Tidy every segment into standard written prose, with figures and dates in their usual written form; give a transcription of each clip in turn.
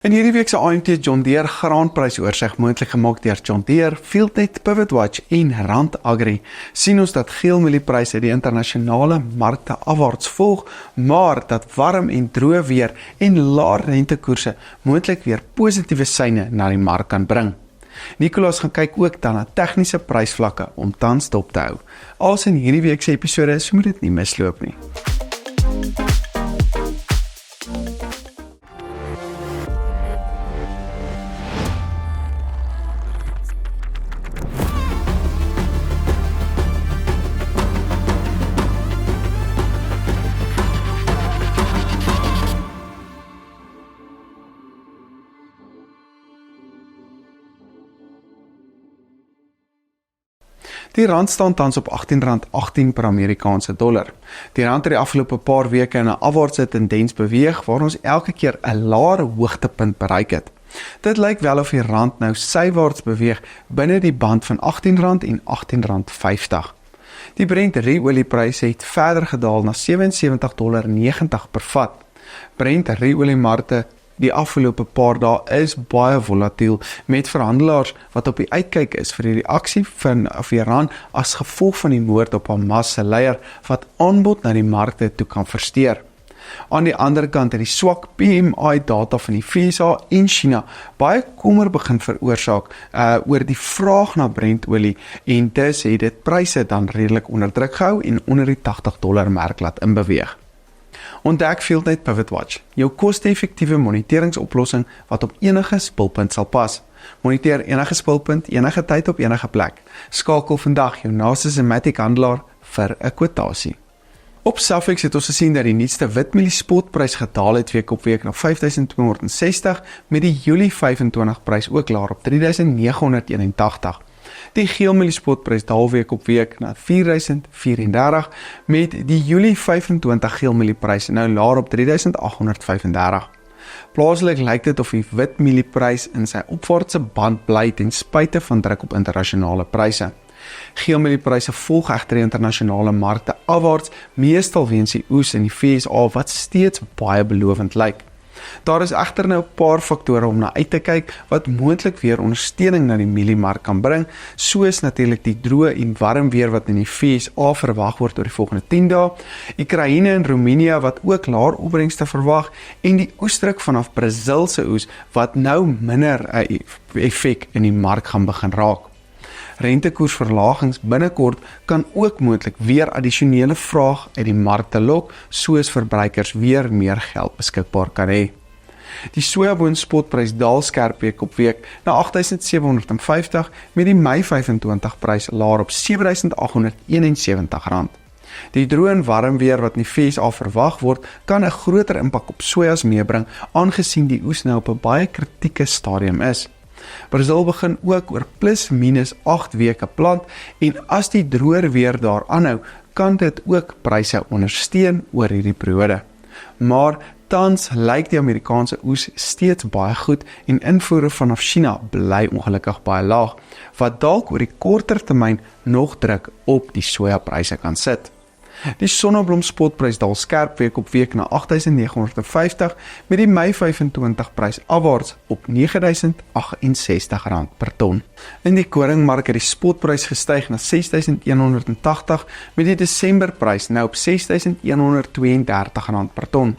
In hierdie week se AMT John Deere graanprysoorsigg moontlik gemaak deur John Deere, FieldNet, PivotWatch en Rand Agri, sien ons dat geelmieliepryse die internasionale markte afwaarts volg, maar dat warm en droë weer en laer rentekoerse moontlik weer positiewe seine na die mark kan bring. Nicolas gaan kyk ook dan na tegniese prysvlakke om tans dop te hou. Als in hierdie week se episode, so moet dit nie misloop nie. Die rand staan tans op R18.18 per Amerikaanse dollar. Die rand het die afgelope paar weke in 'n afwaartse tendens beweeg, waar ons elke keer 'n laer hoogtepunt bereik het. Dit lyk wel of die rand nou sywaarts beweeg binne die band van R18 en R18.50. Die Brent ruoliepryse het verder gedaal na $77.90 per vat. Brent ruoliemarkte die afgelope paar dae is baie volatiel, met verhandelaars wat op die uitkyk is vir die reaksie van Iran as gevolg van die moord op Hamas se leier wat aanbod na die markte toe kan versteur. Aan die ander kant het die swak PMI data van die VSA en China baie kommer begin veroorsaak oor die vraag na Brentolie, en dus het dit pryse dan redelik onder druk gehou en onder die $80 merk laat inbeweeg. Ontdek FieldNet PivotWatch, jou koste-effektiewe moniteringsoplossing wat op enige spulpunt sal pas. Moniteer enige spulpunt, enige tyd op enige plek. Skakel vandag jou naaste Zematic handelaar vir 'n kwotasie. Op Safex het ons gesien dat die nuutste witmielie spotprys gedaal het week op week na 5.260, met die Julie 25 prys ook laer op 3.981. Die geelmielie spotprys daal week op week na 4.034, met die Julie 25 geelmielieprys nou laer op 3.835. Plaaslik lyk dit of die witmielieprys in sy opwaartse band bly ten spyte van druk op internasionale pryse. Geelmieliepryse volg egter die internasionale markte afwaarts, meestal weens die oes in die VSA wat steeds baie belovend lyk. Daar is egter nou 'n paar faktore om na uit te kyk wat moontlik weer ondersteuning na die mieliemark kan bring, soos natuurlik die droë en warm weer wat in die VSA verwag word oor die volgende 10 dae, Oekraïne en Roemenië wat ook laer opbrengste verwag, en die oesdruk vanaf Brazil se oes wat nou minder 'n effek in die mark gaan begin raak. Rentekoersverlagings binnekort kan ook moontlik weer addisionele vraag uit die markte lok, soos verbruikers weer meer geld beskikbaar kan hê. Die sojaboon spotprys daal skerp week op week na 8.750, met die Mei 25 prys laer op R7.871. Die droë en warm weer wat in die VSA verwag word, kan 'n groter impak op sojas meebring, aangesien die oes nou op 'n baie kritieke stadium is. Brazil begin ook oor plus minus 8 weke plant, en as die droër weer daar aanhou, kan dit ook pryse ondersteun oor hierdie periode. Maar tans lyk die Amerikaanse oes steeds baie goed en invoere vanaf China bly ongelukkig baie laag, wat dalk oor die korter termyn nog druk op die sojapryse kan sit. Die sonneblom spotprys daal skerp week op week na 8.950, met die Mei 25 prys afwaarts op R9.068 per ton. In die koringmark het die spotprys gestyg na 6.180, met die Desember prys nou op R6.132 per ton.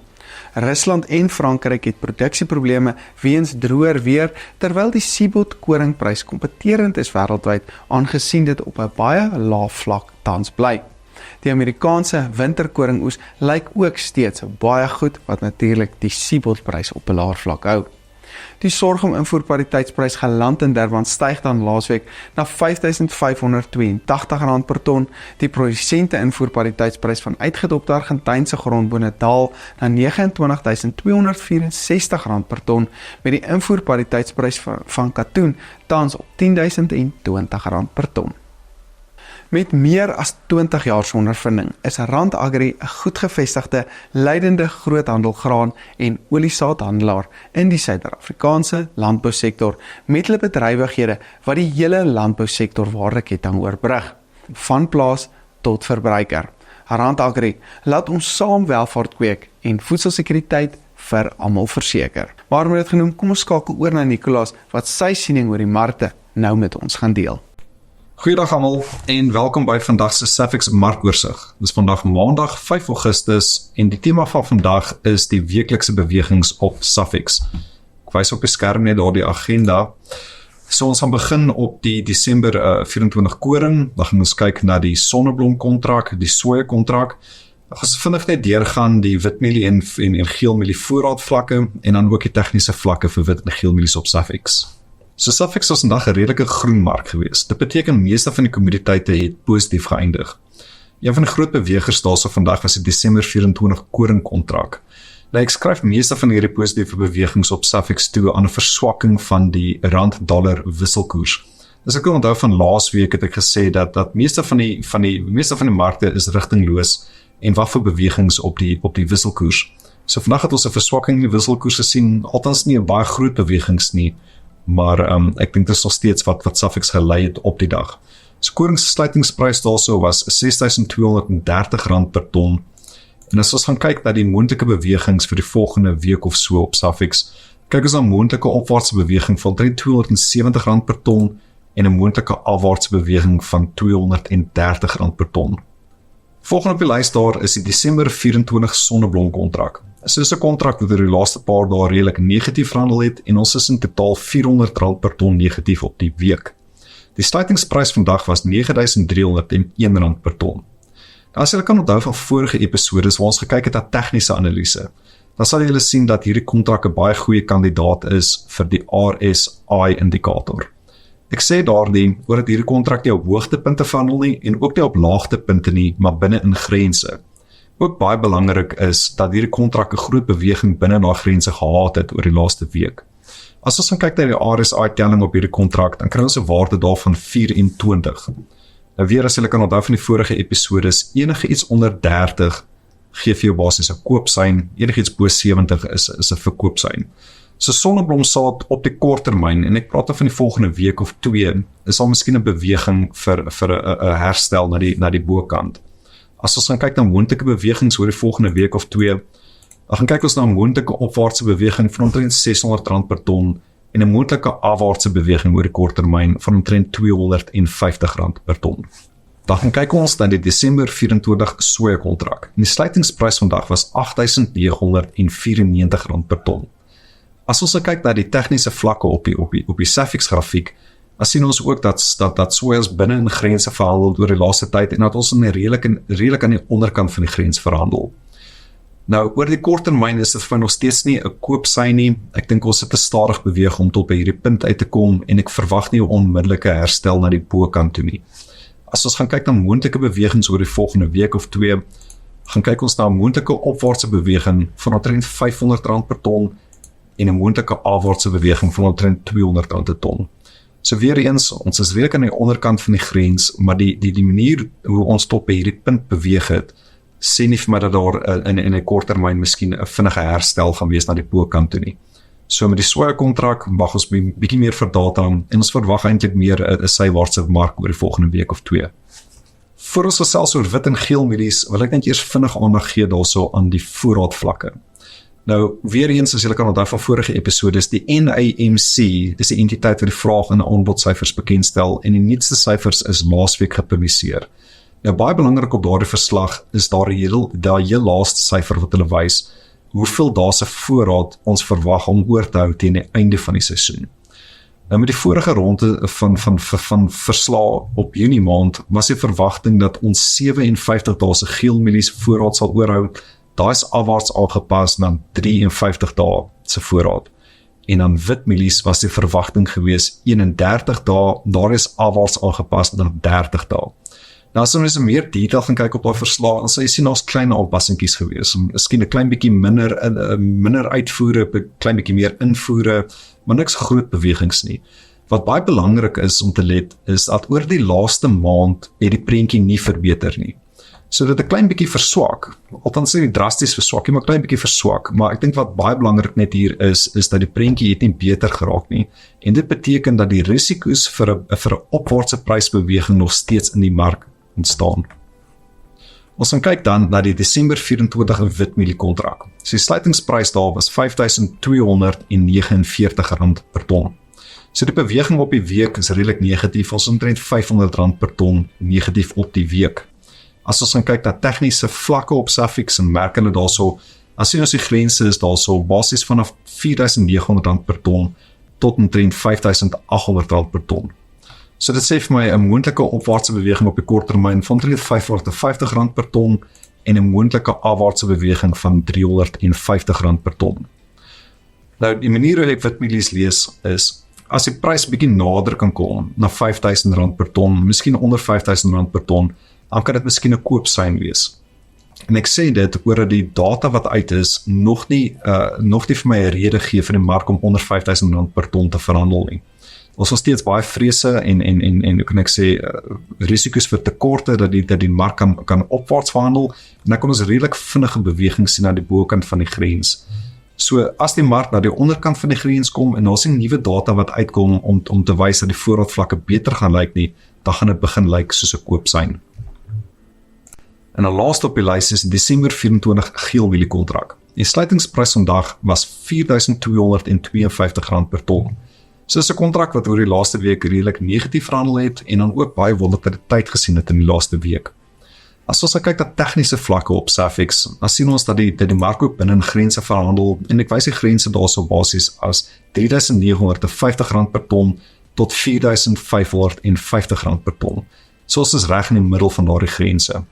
Rusland en Frankryk het produksieprobleme weens droër weer, terwyl die Seaboard koringprys kompeterend is wêreldwyd, aangesien dit op 'n baie lae vlak tans bly. Die Amerikaanse winterkoringoes lyk ook steeds baie goed, wat natuurlik die Seaboard-prys op 'n laer vlak hou. Die sorghum invoerpariteitsprys geland in Durban styg dan laasweek na R5.582 per ton. Die produsente invoerpariteitsprys van uitgedopte Argentynse grondbone daal na R29.264 per ton, met die invoerpariteitsprys van katoen tans op R10.020 per ton. Met meer as 20 jaar se ondervinding is Rand Agri 'n goed gevestigde, leidende groothandelgraan en oliesaadhandelaar in die Suid-Afrikaanse landbousektor, met hulle bedrywighede wat die hele landbousektor waardeketting oorbrug, van plaas tot verbruiker. Rand Agri laat ons saam welvaart kweek en voedselsekuriteit vir almal verseker. Maar met dit genoem, kom ons skakel oor na Nicolaas wat sy siening oor die markte nou met ons gaan deel. Goeiedag almal en welkom by vandag se Safex markoorsig. Dit is vandag Maandag 5 Augustus en die tema van vandag is die weeklikse bewegings op Safex. Ek wys op die skerm net daar die agenda. So ons gaan begin op die Desember 24 koring, dan gaan ons kyk na die sonneblom kontrak, die soja kontrak. Ons gaan vinnig net deurgaan die witmielie en geelmielie voorraadvlakke en dan ook die tegniese vlakke vir wit en geelmielies op Safex. So Safex was vandag 'n redelike groen mark geweest. Dit beteken meeste van die kommoditeite het positief geëindig. Een van die groot bewegers daarso vandag was die Desember 24 koring kontrak. Nou ek skryf meeste van hierdie positiewe bewegings op Safex toe aan 'n verswakking van die rand-dollar wisselkoers. As ek onthou van laasweek het ek gesê dat meeste van die markte is rigtingloos en wat vir bewegings op die wisselkoers. So vandag het ons 'n verswakking in die wisselkoers gesien, althans nie 'n baie groot bewegings nie, maar ek dink dit is nog steeds wat Safex gelei het op die dag. So koringssluitingsprys daarso was R6.230 per ton. En as ons gaan kyk na die moontlike bewegings vir die volgende week of so op Safex, kyk ons na 'n moontlike opwaartse beweging van R270 per ton en 'n moontlike afwaartse beweging van R230 per ton. Volgende op die lys daar is die Desember 24 sonneblom kontrak. Dit is 'n kontrak wat oor die laaste paar dae redelik negatief verhandel het en ons is in totaal R400 per ton negatief op die week. Die sluitingsprys vandag was R9.301 per ton. Nou, as julle kan onthou van vorige episodes waar ons gekyk het na tegniese analise, dan sal julle sien dat hierdie kontrak 'n baie goeie kandidaat is vir die RSI-indikator. Ek sê daardie, oor dat hierdie kontrak nie op hoogtepunte verhandel nie en ook nie op laagtepunte nie, maar binne in grense. Ook baie belangrik is dat hierdie kontrak 'n groot beweging binne na grense gehad het oor die laaste week. As ons gaan kyk na die RSI-telling op hierdie kontrak, dan kry ons 'n waarde daarvan 24. Nou weer as julle kan onthou van die vorige episodes, enige iets onder 30 gee vir jou basies 'n koopsein, enige iets bo 70 is 'n verkoopsein. So sonneblom sal op die kort termyn, en ek praat van die volgende week of 2, is al miskien 'n beweging vir 'n herstel na die bokant. As ons gaan kyk na moontlike bewegings oor die volgende week of 2, dan gaan kyk ons na 'n moontlike opwaartse beweging van omtrent R600 per ton en 'n moontlike afwaartse beweging oor die kort termyn van omtrent R250 per ton. Dan gaan kyk ons na die Desember 24 soja kontrak. En die sluitingsprys vandag was R8.994 per ton. As ons kyk na die tegniese vlakke op die Safex grafiek, dan sien ons ook dat soja binne in grense verhandel oor die laaste tyd en dat ons redelik aan die onderkant van die grens verhandel. Nou, oor die kort termyn is dit vir my nog steeds nie 'n koopsein nie. Ek dink ons het te stadig beweeg om tot by hierdie punt uit te kom en ek verwag nie 'n onmiddellike herstel na die bokant toe nie. As ons gaan kyk na moontlike bewegings oor die volgende week of 2, gaan kyk ons na 'n moontlike opwaartse beweging van omtrent R500 per ton en 'n moontlike afwaartse beweging van omtrent R200 per ton. So weer eens, ons is redelik aan die onderkant van die grens, maar die manier hoe ons tot by hierdie punt beweeg het, sê nie vir my dat daar in 'n kort termyn miskien 'n vinnige herstel gaan wees na die bokant toe nie. So met die soja kontrak mag ons bietjie meer vir data en ons verwag eintlik meer 'n sywaartse mark oor die volgende week of 2. Voor ons gesels oor wit en geel mielies, wil ek net eers vinnig aandag gee daarso aan die voorraadvlakke. Nou, weer eens, as julle kan onthou van vorige episodes, die NAMC, dis die entiteit wat die vraag en aanbodsyfers bekendstel en die nuutste syfers is laasweek gepubliseer. Nou, baie belangrik op daardie verslag is daar heel laaste syfer wat hulle wys, hoeveel daar se voorraad ons verwag om oor te hou teen die einde van die seisoen. Nou met die vorige ronde van verslae op Junie maand was die verwagting dat ons 57 dae se geelmielies voorraad sal oorhou. Daai is afwaarts aangepas na 53 dae se voorraad. En dan witmielies was die verwagting gewees 31 dae, daar is afwaarts aangepas na 30 dae. Nou as ons meer detail gaan kyk op daai verslae, dan sal jy sien daar's klein aanpassingkies gewees. Miskien 'n klein bietjie minder uitvoere, 'n klein bietjie meer invoere, maar niks groot bewegings nie. Wat baie belangrik is om te let, is dat oor die laaste maand het die prentjie nie verbeter nie. So dit 'n klein bietjie verswak, althans nie drasties verswak nie, maar klein bietjie verswak, maar ek dink wat baie belangrik net hier is dat die prentjie het nie beter geraak nie, en dit beteken dat die risiko's vir 'n opwaartse prysbeweging nog steeds in die mark ontstaan. Ons gaan kyk dan na die Desember 24 witmielie kontrak. So die sluitingsprys daar was R5,249 per ton. So die beweging op die week is redelik negatief, ons omtrent R500 per ton negatief op die week. As ons gaan kyk na tegniese vlakke op SAFEX en merk hulle daarso, as sien ons die grense is daarso basies vanaf R4,900 per ton tot omtrent R5,800 per ton. So dit sê vir my 'n moontlike opwaartse beweging op die kort termyn van omtrent R550 per ton en 'n moontlike afwaartse beweging van R350 per ton. Nou die manier hoe ek witmielies lees is, as die prys bietjie nader kan kom na R5,000 per ton, miskien onder R5,000 per ton, dan kan dit miskien 'n koopsein wees. En ek sê dit oor dat die data wat uit is nog nie vir my 'n rede gee vir die mark om onder R5,000 per ton te verhandel nie. Ons is steeds baie vrese en hoe kan ek sê risiko's vir tekorte dat die mark kan opwaarts verhandel en dan kan ons redelik vinnige beweging sien aan die bokant van die grens. So as die mark na die onderkant van die grens kom en ons sien nuwe data wat uitkom om te wys dat die voorraadvlakke beter gaan lyk nie, dan gaan dit begin lyk soos 'n koopsein. En dan laaste op die lys is die Desember 24 geelmielie kontrak. Die sluitingsprys vandag was R4,252 per ton. So dis 'n kontrak wat oor die laaste week redelik negatief verhandel het en dan ook baie volatiliteit gesien het in die laaste week. As ons kyk na tegniese vlakke op SAFEX, dan sien ons dat die mark ook binne grense verhandel en ek wys die grense daarso basies as R3,950 per ton tot R4,550 per ton. So ons is reg in die middel van daardie grense.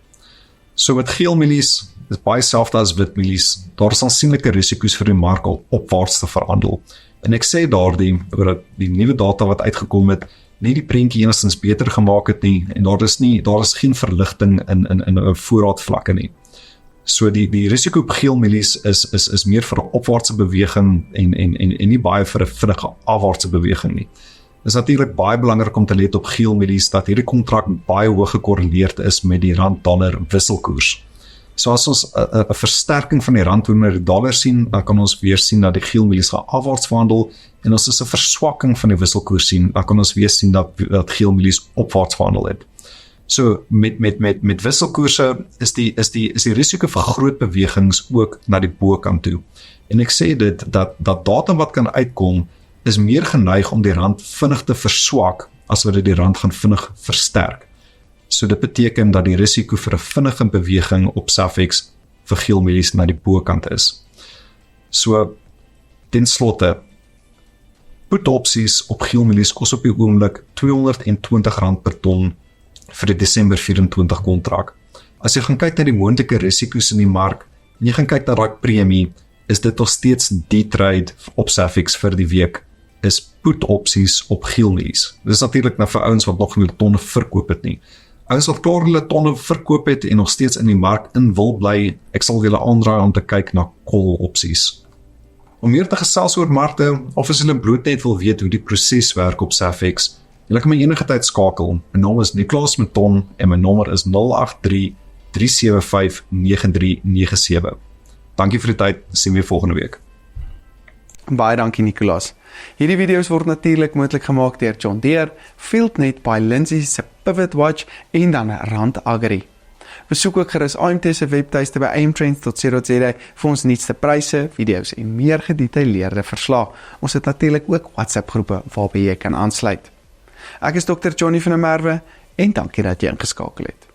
So met geelmielies is baie selfde as witmielies, daar is aansienlike risiko's vir die mark al opwaarts te verhandel. En ek sê daardie, oor dat die nuwe data wat uitgekom het, nie die prentjie enigstens beter gemaak het nie, en daar is geen verligting in voorraadvlakke nie. So die risiko op geelmielies is meer vir 'n opwaartse beweging en nie baie vir 'n vinnige afwaartse beweging nie. Dit is natuurlik baie belangrik om te let op geelmielies dat hierdie kontrak baie hoog gekorreleerd is met die rand-dollar wisselkoers. So as ons 'n versterking van die rand teenoor die dollar sien, dan kan ons weer sien dat die geelmielies gaan afwaarts verhandel en as ons 'n verswakking van die wisselkoers sien, dan kan ons weer sien dat geelmielies opwaarts verhandel het. So met wisselkoerse is die risiko vir groot bewegings ook na die bokant toe. En ek sê dit dat data wat kan uitkom is meer geneig om die rand vinnig te verswak as wat dit die rand gaan vinnig versterk. So dit beteken dat die risiko vir 'n vinnige beweging op SAFEX vir geelmielies na die bokant is. So ten slotte, put-opsies op geelmielies kos op die oomblik R220 per ton vir die Desember 24 kontrak. As jy gaan kyk na die moontlike risiko's in die mark en jy gaan kyk na daai premie, is dit nog steeds die trade op SAFEX vir die week is put-opsies op geelmielies. Dit is natuurlik nou vir ouens wat nog nie tonne verkoop het nie. Ouens wat klaar hulle tonne verkoop het en nog steeds in die mark in wil bly, ek sal julle aanraai om te kyk na call-opsies. Om meer te gesels oor markte, of as julle bloot net wil weet hoe die proses werk op SAFEX, julle kan my enige tyd skakel. My naam is Nicholas Meton en my nommer is 083-375-9397. Dankie vir die tyd, sien weer volgende week. Baie dankie Nicholas. Hierdie video's word natuurlik moontlik gemaak deur John Deere, FieldNet by Lindsay se Pivot Watch en dan Rand Agri. Besoek ook gerus AMT se webtuiste by amtrends.co.za vir ons nuutste pryse, video's en meer gedetailleerde verslae. Ons het natuurlik ook WhatsApp groepe waarby jy kan aansluit. Ek is Dr. Johnny van der Merwe en dankie dat jy ingeskakel het.